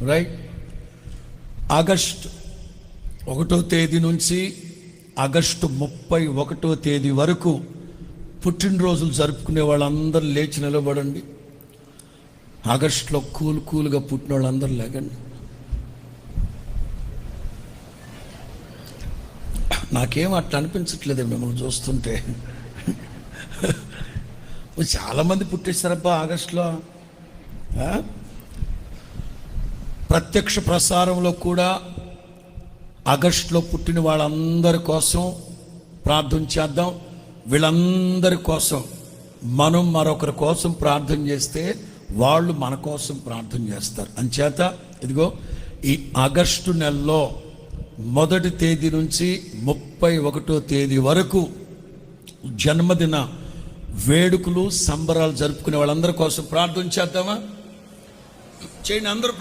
Right. August 1వ తేదీ నుంచి ఆగస్టు 31వ తేదీ వరకు పుట్టినరోజులు జరుపుకునే వాళ్ళందరూ లేచి నిలబడండి. ఆగస్టులో కూల్గా పుట్టిన వాళ్ళందరూ లేకండి. నాకేం అట్లా అనిపించట్లేదు మిమ్మల్ని చూస్తుంటే. చాలామంది పుట్టేశారబ్బా ఆగస్టులో. ప్రత్యక్ష ప్రసారంలో కూడా ఆగస్టులో పుట్టిన వాళ్ళందరి కోసం ప్రార్థన చేద్దాం. వీళ్ళందరి కోసం మనం మరొకరి కోసం ప్రార్థన చేస్తే వాళ్ళు మన కోసం ప్రార్థన చేస్తారు. అంచేత ఇదిగో ఈ ఆగస్టు నెలలో 1వ తేదీ నుంచి 31వ తేదీ వరకు జన్మదిన వేడుకలు సంబరాలు జరుపుకునే వాళ్ళందరి కోసం ప్రార్థన చేద్దామా? చేయండి అందరూ.